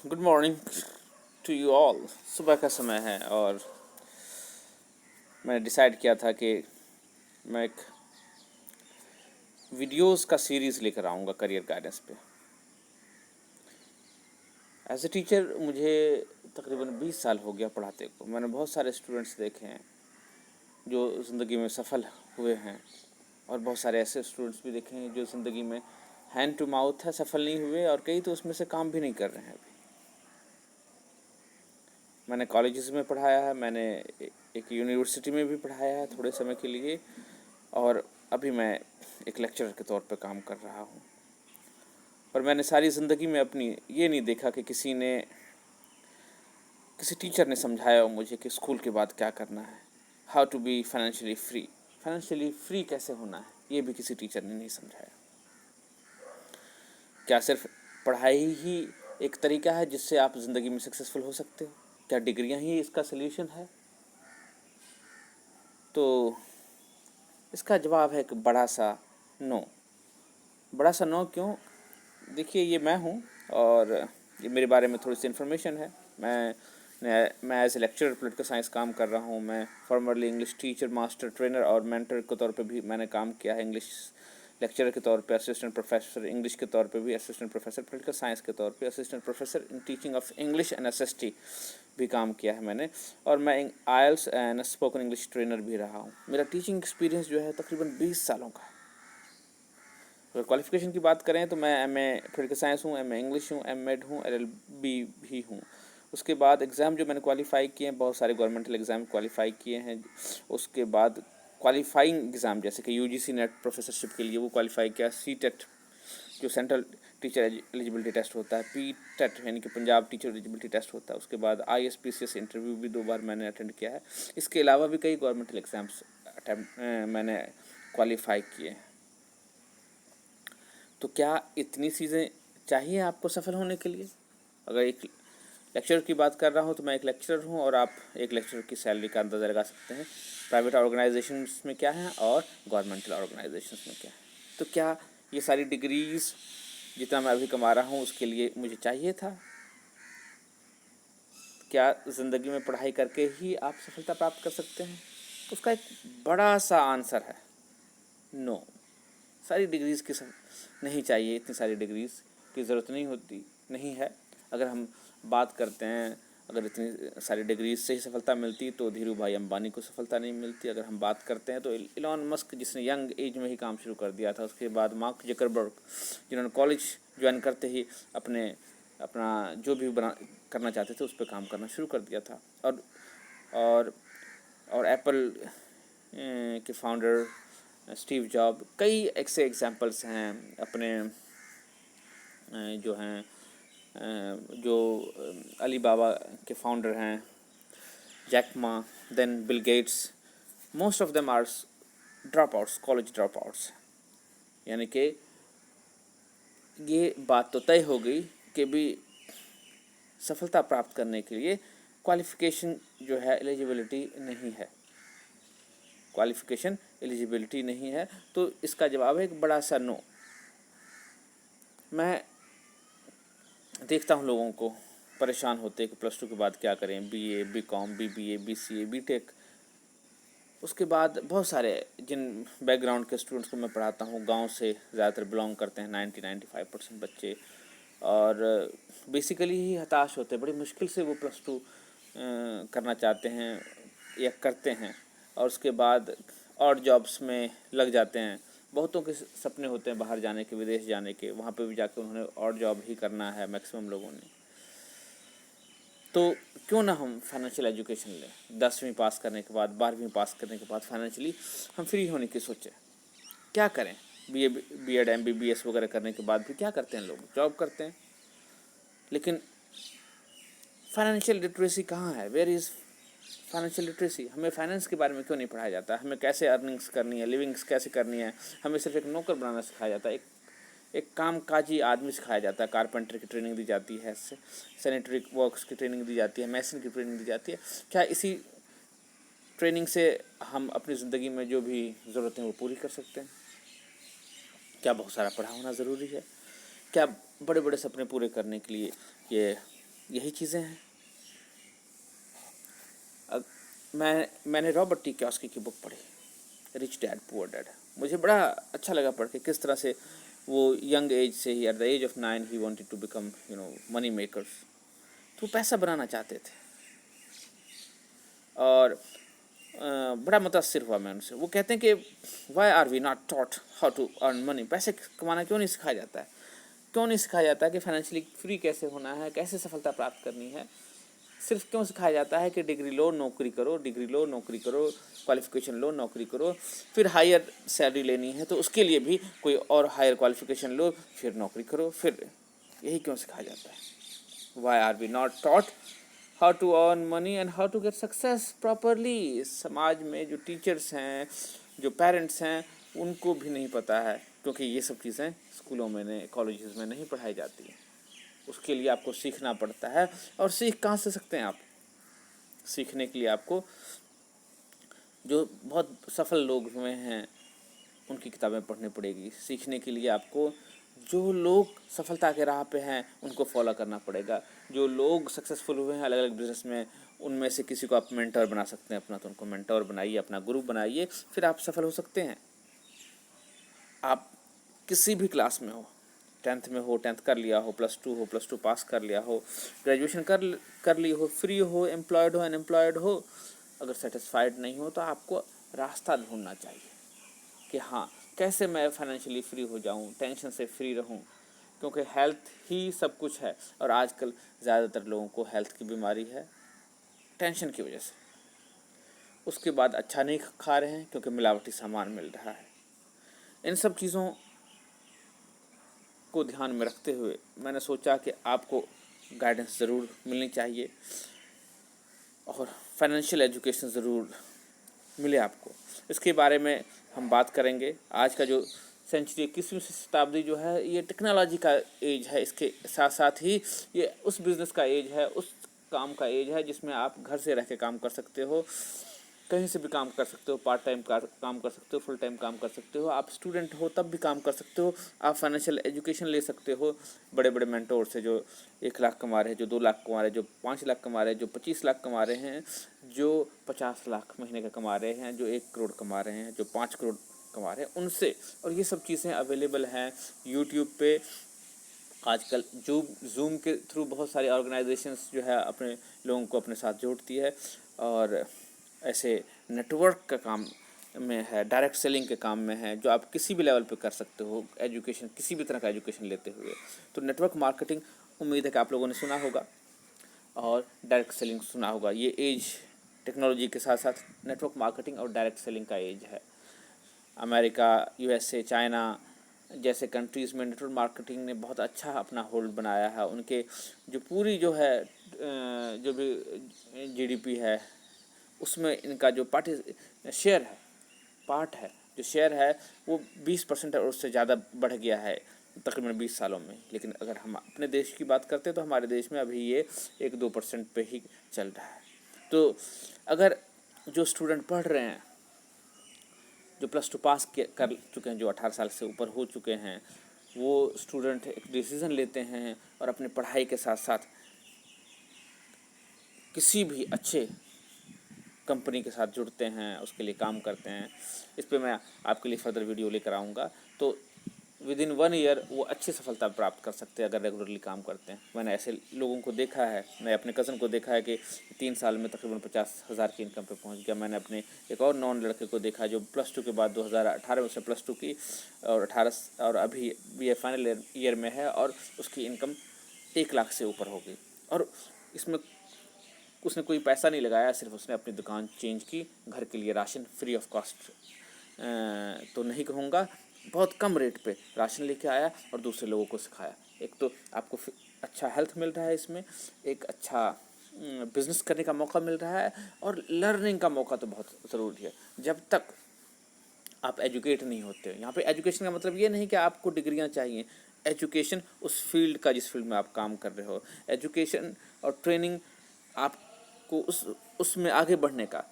Good morning to you all. सुबह का समय है और मैंने डिसाइड किया था कि मैं एक वीडियोस का सीरीज़ लेकर आऊँगा करियर गाइडेंस पे। एज ए टीचर मुझे तकरीबन 20 साल हो गया पढ़ाते को। मैंने बहुत सारे स्टूडेंट्स देखे हैं जो ज़िंदगी में सफल हुए हैं और बहुत सारे ऐसे स्टूडेंट्स भी देखे हैं जो ज़िंदगी में हैंड टू माउथ है, सफल नहीं हुए और कई तो उसमें से काम भी नहीं कर रहे हैं अभी। मैंने कॉलेजेस में पढ़ाया है, मैंने एक यूनिवर्सिटी में भी पढ़ाया है थोड़े समय के लिए, और अभी मैं एक लेक्चरर के तौर पे काम कर रहा हूँ। पर मैंने सारी ज़िंदगी में अपनी ये नहीं देखा कि किसी टीचर ने समझाया हो मुझे कि स्कूल के बाद क्या करना है, how to be financially free कैसे होना है, ये भी किसी टीचर ने नहीं समझाया। क्या सिर्फ पढ़ाई ही एक तरीका है जिससे आप ज़िंदगी में सक्सेसफुल हो सकते हो? क्या डिग्रियां ही इसका सल्यूशन है? तो इसका जवाब है एक बड़ा सा नो। बड़ा सा नो क्यों? देखिए, ये मैं हूँ और ये मेरे बारे में थोड़ी सी इन्फॉर्मेशन है। मैं as a lecturer political science काम कर रहा हूँ। मैं formerly English teacher, master, trainer और मेंटर के तौर पे भी मैंने काम किया है। इंग्लिश लेक्चरर के तौर पे, असिस्टेंट प्रोफेसर इंग्लिश के तौर पे भी, असिस्टेंट प्रोफेसर पॉलिटिकल साइंस के तौर पे, assistant professor in teaching of English and SST भी काम किया है मैंने। और मैं IELTS and spoken English trainer भी रहा हूँ। मेरा टीचिंग एक्सपीरियंस जो है तकरीबन 20 सालों का है। अगर क्वालिफिकेशन की बात करें तो मैं एमए पॉलिटिकल साइंस हूँ, एमए इंग्लिश हूँ, एमएड हूँ, एलएलबी भी हूँ। उसके बाद एग्ज़ाम जो मैंने क्वालिफाई किए हैं, बहुत सारे गवर्नमेंटल एग्ज़ाम क्वालिफाई किए हैं। उसके बाद क्वालिफाइंग एग्ज़ाम जैसे कि यूजीसी नेट प्रोफेसरशिप के लिए वो क्वालिफाई किया। सीटेट जो सेंट्रल टीचर एलिजिबिलिटी टेस्ट होता है, पीटेट यानी कि पंजाब टीचर एलिजिबिलिटी टेस्ट होता है। उसके बाद आईएसपीसीएस इंटरव्यू भी 2 बार मैंने अटेंड किया है। इसके अलावा भी कई गवर्नमेंटल एग्ज़ाम्स मैंने क्वालिफाई किए हैं। तो क्या इतनी चीज़ें चाहिए आपको सफल होने के लिए? अगर एक लेक्चरर की बात कर रहा हूँ तो मैं एक लेक्चरर हूँ और आप एक लेक्चरर की सैलरी का अंदाज़ा लगा सकते हैं प्राइवेट ऑर्गेनाइजेशंस में क्या है और गवर्नमेंटल ऑर्गेनाइजेशंस में क्या है। तो क्या ये सारी डिग्रीज़ जितना मैं अभी कमा रहा हूँ उसके लिए मुझे चाहिए था? क्या ज़िंदगी में पढ़ाई करके ही आप सफलता प्राप्त कर सकते हैं? उसका एक बड़ा सा आंसर है नो। सारी डिग्रीज़ की नहीं चाहिए, इतनी सारी डिग्रीज़ की ज़रूरत नहीं होती, नहीं है। अगर हम बात करते हैं, अगर इतनी सारी डिग्रीज से ही सफलता मिलती तो धीरू भाई अंबानी को सफलता नहीं मिलती। अगर हम बात करते हैं तो इलॉन मस्क जिसने यंग एज में ही काम शुरू कर दिया था, उसके बाद मार्क जकरबर्ग जिन्होंने कॉलेज ज्वाइन करते ही अपना जो भी करना चाहते थे उस पर काम करना शुरू कर दिया था। और और एप्पल के फाउंडर स्टीव जॉब, कई ऐसे एग्जांपल्स हैं अपने जो हैं जो अली बाबा के फाउंडर हैं, Jack Ma, then Bill Gates. Most of them are drop outs, college drop outs. यानी कि ये बात तो तय हो गई कि भी सफलता प्राप्त करने के लिए क्वालिफ़िकेशन जो है एलिजिबिलिटी नहीं है, क्वालिफ़िकेशन एलिजिबिलिटी नहीं है। तो इसका जवाब है एक बड़ा सा नो। मैं देखता हूँ लोगों को परेशान होते कि +2 के बाद क्या करें, BA, BCom, BBA, BCA, BTech. उसके बाद बहुत सारे जिन बैकग्राउंड के स्टूडेंट्स को मैं पढ़ाता हूँ गांव से ज़्यादातर बिलोंग करते हैं, 90-95% बच्चे, और बेसिकली ही हताश होते हैं। बड़ी मुश्किल से वो +2 करना चाहते हैं या करते हैं और उसके बाद और जॉब्स में लग जाते हैं। बहुतों के सपने होते हैं बाहर जाने के, विदेश जाने के, वहाँ पे भी जाके उन्होंने और जॉब ही करना है मैक्सिमम लोगों ने। तो क्यों ना हम फाइनेंशियल एजुकेशन लें, 10वीं पास करने के बाद, 12वीं पास करने के बाद फाइनेंशियली हम फ्री होने की सोचें। क्या करें? बीएड एमबीबीएस वगैरह करने के बाद भी क्या करते हैं लोग? जॉब करते हैं। लेकिन फाइनेंशियल लिटरेसी कहाँ है? Where is financial literacy? हमें फाइनेंस के बारे में क्यों नहीं पढ़ाया जाता? हमें कैसे अर्निंग्स करनी है, लिविंग्स कैसे करनी है? हमें सिर्फ एक नौकर बनाना सिखाया जाता है, एक कामकाजी आदमी सिखाया जाता है। कारपेंटर की ट्रेनिंग दी जाती है, सैनिटरी वर्क्स की ट्रेनिंग दी जाती है, मैसन की ट्रेनिंग दी जाती है। क्या इसी ट्रेनिंग से हम अपनी ज़िंदगी में जो भी ज़रूरतें वो पूरी कर सकते हैं? क्या बहुत सारा पढ़ा होना ज़रूरी है? क्या बड़े बड़े सपने पूरे करने के लिए ये यही चीज़ें हैं। मैंने रॉबर्ट टी कियोसाकी की बुक पढ़ी, रिच डैड पुअर डैड। मुझे बड़ा अच्छा लगा पढ़ के, किस तरह से वो यंग एज से ही, at the age of 9 he wanted to become money makers. तो पैसा बनाना चाहते थे, और बड़ा मुतासिर हुआ मैं उनसे। वो कहते हैं कि why are we not taught how to earn money, पैसे कमाना क्यों नहीं सिखाया जाता है, क्यों नहीं सिखाया जाता है कि फाइनेंशियली फ्री कैसे होना है, कैसे सफलता प्राप्त करनी है। सिर्फ क्यों सिखाया जाता है कि डिग्री लो नौकरी करो, डिग्री लो नौकरी करो, क्वालिफिकेशन लो नौकरी करो, फिर हायर सैलरी लेनी है तो उसके लिए भी कोई और हायर क्वालिफिकेशन लो, फिर नौकरी करो, फिर यही क्यों सिखाया जाता है। Why are we not taught how to earn money and how to get success properly. समाज में जो टीचर्स हैं, जो पेरेंट्स हैं, उनको भी नहीं पता है, क्योंकि ये सब चीज़ें स्कूलों में, कॉलेजेस में नहीं पढ़ाई जाती हैं। उसके लिए आपको सीखना पड़ता है, और सीख कहाँ से सकते हैं आप। सीखने के लिए आपको जो बहुत सफल लोग हुए हैं उनकी किताबें पढ़नी पड़ेगी। सीखने के लिए आपको जो लोग सफलता के राह पे हैं उनको फॉलो करना पड़ेगा। जो लोग सक्सेसफुल हुए हैं अलग अलग बिजनेस में, उनमें से किसी को आप मेंटर बना सकते हैं अपना, तो उनको मेंटर बनाइए, अपना गुरु बनाइए, फिर आप सफल हो सकते हैं। आप किसी भी क्लास में हो, 10th में हो, 10th कर लिया हो, +2 हो, +2 पास कर लिया हो, ग्रेजुएशन कर ली हो, फ्री हो, एम्प्लॉयड हो, अनएम्प्लॉयड हो, अगर सेटिस्फाइड नहीं हो तो आपको रास्ता ढूंढना चाहिए कि हाँ, कैसे मैं फाइनेंशियली फ्री हो जाऊँ, टेंशन से फ्री रहूँ, क्योंकि हेल्थ ही सब कुछ है। और आजकल ज़्यादातर लोगों को हेल्थ की बीमारी है टेंशन की वजह से। उसके बाद अच्छा नहीं खा रहे हैं क्योंकि मिलावटी सामान मिल रहा है। इन सब चीज़ों को ध्यान में रखते हुए मैंने सोचा कि आपको गाइडेंस ज़रूर मिलनी चाहिए, और फाइनेंशियल एजुकेशन ज़रूर मिले आपको। इसके बारे में हम बात करेंगे। आज का जो सेंचुरी 21वीं शताब्दी जो है, ये टेक्नोलॉजी का एज है, इसके साथ साथ ही ये उस बिज़नेस का एज है, उस काम का एज है जिसमें आप घर से रह के काम कर सकते हो, कहीं से भी काम कर सकते हो, पार्ट टाइम काम कर सकते हो, फुल टाइम काम कर सकते हो, आप स्टूडेंट हो तब भी काम कर सकते हो, आप फाइनेंशियल एजुकेशन ले सकते हो बड़े बड़े मेंटोर से, जो 1 लाख कमा रहे हैं, जो 2 लाख कमा रहे हैं, जो 5 लाख कमा रहे हैं, जो 25 लाख कमा रहे हैं, जो 50 लाख महीने का कमा रहे हैं, जो 1 करोड़ कमा रहे हैं, जो 5 करोड़ कमा रहे हैं, उनसे। और ये सब चीज़ें अवेलेबल हैं यूट्यूब पे। आजकल जूम के थ्रू बहुत सारी ऑर्गेनाइजेशंस जो है अपने लोगों को अपने साथ जोड़ती है, और ऐसे नेटवर्क का काम में है, डायरेक्ट सेलिंग के काम में है, जो आप किसी भी लेवल पे कर सकते हो, एजुकेशन, किसी भी तरह का एजुकेशन लेते हुए। तो नेटवर्क मार्केटिंग उम्मीद है कि आप लोगों ने सुना होगा, और डायरेक्ट सेलिंग सुना होगा। ये एज टेक्नोलॉजी के साथ साथ नेटवर्क मार्केटिंग और डायरेक्ट सेलिंग का एज है। अमेरिका, यूएसए, चाइना जैसे कंट्रीज़ में नेटवर्क मार्केटिंग ने बहुत अच्छा अपना होल्ड बनाया है। उनके जो पूरी जो है जो भी जीडीपी है उसमें इनका जो शेयर है, पार्ट है, जो शेयर है वो 20% और उससे ज़्यादा बढ़ गया है तकरीबन 20 सालों में। लेकिन अगर हम अपने देश की बात करते हैं तो हमारे देश में अभी ये 1-2% पे ही चल रहा है। तो अगर जो स्टूडेंट पढ़ रहे हैं, जो +2 पास कर चुके हैं, जो 18 साल से ऊपर हो चुके हैं, वो स्टूडेंट एक डिसीज़न लेते हैं और अपने पढ़ाई के साथ साथ किसी भी अच्छे कंपनी के साथ जुड़ते हैं, उसके लिए काम करते हैं। इस पे मैं आपके लिए फर्दर वीडियो लेकर आऊँगा। तो विदिन 1 ईयर वो अच्छी सफलता प्राप्त कर सकते हैं अगर रेगुलरली काम करते हैं। मैंने ऐसे लोगों को देखा है, मैं अपने कज़न को देखा है कि 3 साल में तकरीबन 50,000 की इनकम पे पहुंच गया। मैंने अपने एक और नॉन लड़के को देखा जो +2 के बाद 2018 में उसने +2 की, और 18 और अभी BA फाइनल ईयर में है, और उसकी इनकम 1 लाख से ऊपर हो गई। और इसमें उसने कोई पैसा नहीं लगाया, सिर्फ उसने अपनी दुकान चेंज की, घर के लिए राशन फ्री ऑफ कॉस्ट तो नहीं कहूँगा, बहुत कम रेट पे राशन लेके आया और दूसरे लोगों को सिखाया। एक तो आपको अच्छा हेल्थ मिल रहा है इसमें, एक अच्छा बिज़नेस करने का मौका मिल रहा है, और लर्निंग का मौका तो बहुत ज़रूरी है। जब तक आप एजुकेट नहीं होते, यहाँ पे एजुकेशन का मतलब ये नहीं कि आपको डिग्रियाँ चाहिए, एजुकेशन उस फील्ड का जिस फील्ड में आप काम कर रहे हो, एजुकेशन और ट्रेनिंग आपको उसमें आगे बढ़ने का।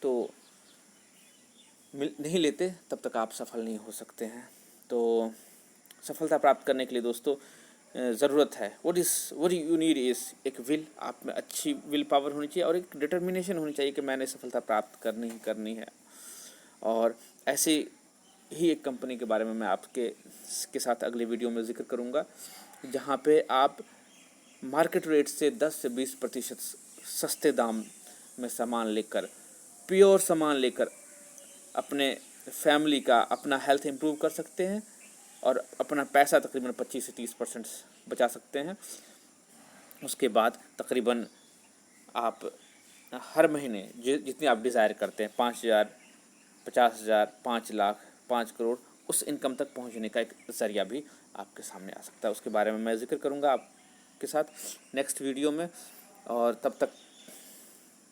तो नहीं लेते तब तक आप सफल नहीं हो सकते हैं। तो सफलता प्राप्त करने के लिए दोस्तों ज़रूरत है, व्हाट यू नीड इज़ एक विल, आप में अच्छी विल पावर होनी चाहिए और एक डिटर्मिनेशन होनी चाहिए कि मैंने सफलता प्राप्त करनी ही करनी है। और ऐसी ही एक कंपनी के बारे में मैं आपके साथ अगले वीडियो में जिक्र करूंगा, जहां पे आप मार्केट रेट से 10 से 20% सस्ते दाम में सामान लेकर, प्योर सामान लेकर अपने फैमिली का, अपना हेल्थ इम्प्रूव कर सकते हैं और अपना पैसा तकरीबन 25 से 30% बचा सकते हैं। उसके बाद तकरीबन आप हर महीने जितनी आप डिज़ायर करते हैं, 5,000, 50,000, 5 लाख, 5 करोड़, उस इनकम तक पहुंचने का एक ज़रिया भी आपके सामने आ सकता है। उसके बारे में मैं जिक्र करूंगा आपके साथ नेक्स्ट वीडियो में, और तब तक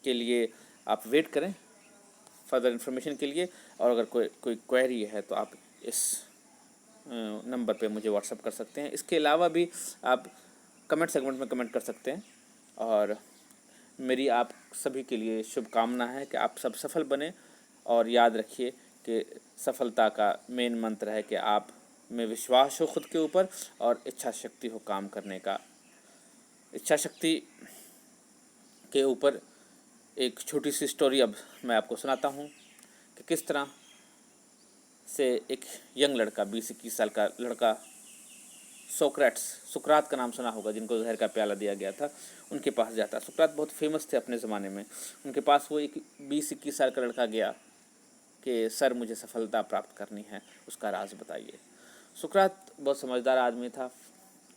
के लिए आप वेट करें फर्दर इन्फॉर्मेशन के लिए। और अगर कोई क्वेरी है तो आप इस नंबर पे मुझे व्हाट्सअप कर सकते हैं। इसके अलावा भी आप कमेंट सेगमेंट में कमेंट कर सकते हैं। और मेरी आप सभी के लिए शुभकामना है कि आप सब सफल बने, और याद रखिए कि सफलता का मेन मंत्र है कि आप में विश्वास हो खुद के ऊपर और इच्छा शक्ति हो काम करने का। इच्छा शक्ति के ऊपर एक छोटी सी स्टोरी अब मैं आपको सुनाता हूँ कि किस तरह से एक यंग लड़का, 20-21 साल का लड़का, सुकरात का नाम सुना होगा, जिनको जहर का प्याला दिया गया था, उनके पास जाता है। सुकरात बहुत फेमस थे अपने ज़माने में। उनके पास वो एक 20-21 साल का लड़का गया कि सर मुझे सफलता प्राप्त करनी है, उसका राज बताइए। सुकरात बहुत समझदार आदमी था,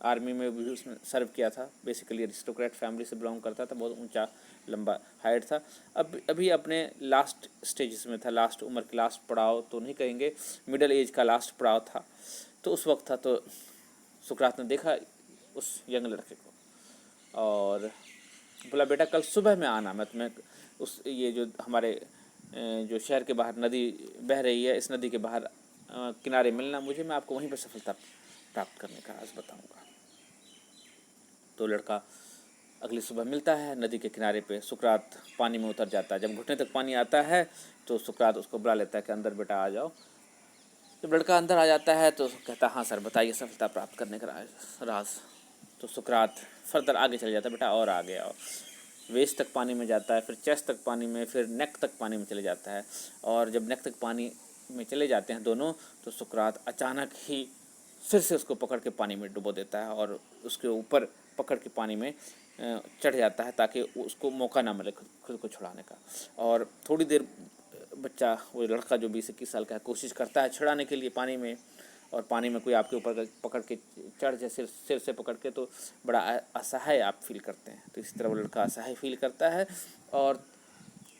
आर्मी में भी उसने सर्व किया था, बेसिकली अरिस्टोक्रेट फैमिली से बिलोंग करता था, बहुत ऊंचा लंबा हाइट था। अभी अपने लास्ट स्टेजेस में था, लास्ट उम्र के लास्ट पड़ाव तो नहीं कहेंगे, मिडिल एज का लास्ट पड़ाव था। तो उस वक्त था, तो सुकरात ने देखा उस यंग लड़के को और बोला, बेटा कल सुबह में आना, मैं तुम्हें ये जो हमारे जो शहर के बाहर नदी बह रही है, इस नदी के बाहर किनारे मिलना मुझे, मैं आपको वहीं पर सफलता प्राप्त करने का राज बताऊंगा। तो लड़का अगली सुबह मिलता है नदी के किनारे पे। सुकरात पानी में उतर जाता है। जब घुटने तक पानी आता है तो सुकरात उसको बुला लेता है कि अंदर बेटा आ जाओ। जब लड़का अंदर आ जाता है तो कहता है, हाँ सर बताइए सफलता प्राप्त करने का राज। तो सुकरात फर्दर आगे चले जाता है, बेटा और आगे आओ। वेस्ट तक पानी में जाता है, फिर चेस्ट तक पानी में, फिर नेक तक पानी में चले जाता है। और जब नेक तक पानी में चले जाते हैं दोनों, तो सुकरात अचानक ही फिर से उसको पकड़ के पानी में डुबो देता है और उसके ऊपर पकड़ के पानी में चढ़ जाता है ताकि उसको मौका ना मिले खुद को छुड़ाने का। और थोड़ी देर बच्चा, वो लड़का जो 20-21 साल का है, कोशिश करता है छुड़ाने के लिए पानी में, और पानी में कोई आपके ऊपर पकड़ के चढ़ जाए, सिर से पकड़ के, तो बड़ा असहाय आप फील करते हैं। तो इसी तरह वो लड़का असहाय फील करता है और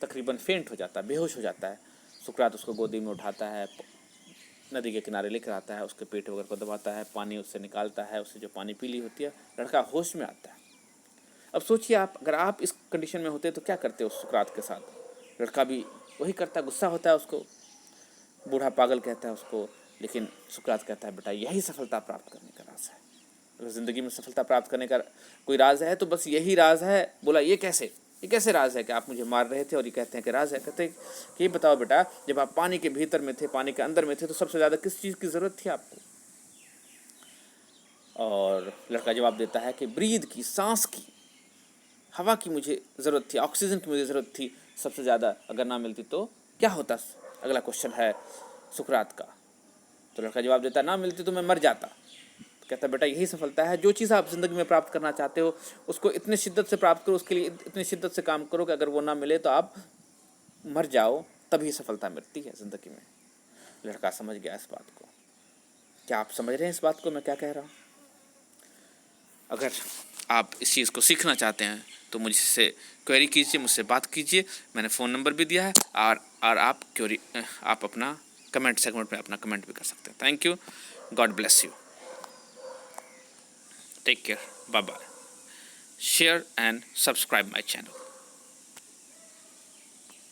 तकरीबन फेंट हो जाता है, बेहोश हो जाता है। सुकरात उसको गोदी में उठाता है, नदी के किनारे लेकर आता है, उसके पेट वगैरह को दबाता है, पानी उससे निकालता है, उससे जो पानी पी ली होती है, लड़का होश में आता है। अब सोचिए आप, अगर आप इस कंडीशन में होते तो क्या करते उस सुकरात के साथ? लड़का भी वही करता, गुस्सा होता है उसको, बूढ़ा पागल कहता है उसको। लेकिन सुकरात कहता है, बेटा यही सफलता प्राप्त करने का राज है। अगर ज़िंदगी में सफलता प्राप्त करने का कोई राज है तो बस यही राज है। बोला, ये कैसे राज है कि आप मुझे मार रहे थे और ये कहते हैं कि राज है? कहते हैं कि ये बताओ बेटा, जब आप पानी के भीतर में थे, पानी के अंदर में थे, तो सबसे ज़्यादा किस चीज़ की ज़रूरत थी आपको? और लड़का जवाब देता है कि ब्रीद की, सांस की, हवा की मुझे ज़रूरत थी, ऑक्सीजन की मुझे ज़रूरत थी सबसे ज़्यादा। अगर ना मिलती तो क्या होता? अगला क्वेश्चन है सुकरात का। तो लड़का जवाब देता है, ना मिलती तो मैं मर जाता। तो कहता है, बेटा यही सफलता है। जो चीज़ आप ज़िंदगी में प्राप्त करना चाहते हो उसको इतनी शिद्दत से प्राप्त करो, उसके लिए इतनी शिद्दत से काम करो कि अगर वो ना मिले तो आप मर जाओ, तभी सफलता मिलती है ज़िंदगी में। लड़का समझ गया इस बात को। क्या आप समझ रहे हैं इस बात को मैं क्या कह रहा हूँ? अगर आप इस चीज़ को सीखना चाहते हैं तो मुझसे क्वेरी कीजिए, मुझसे बात कीजिए। मैंने फ़ोन नंबर भी दिया है, और आप अपना कमेंट सेगमेंट में अपना कमेंट भी कर सकते हैं। Thank you, God bless you, take care, bye bye, share and subscribe my channel.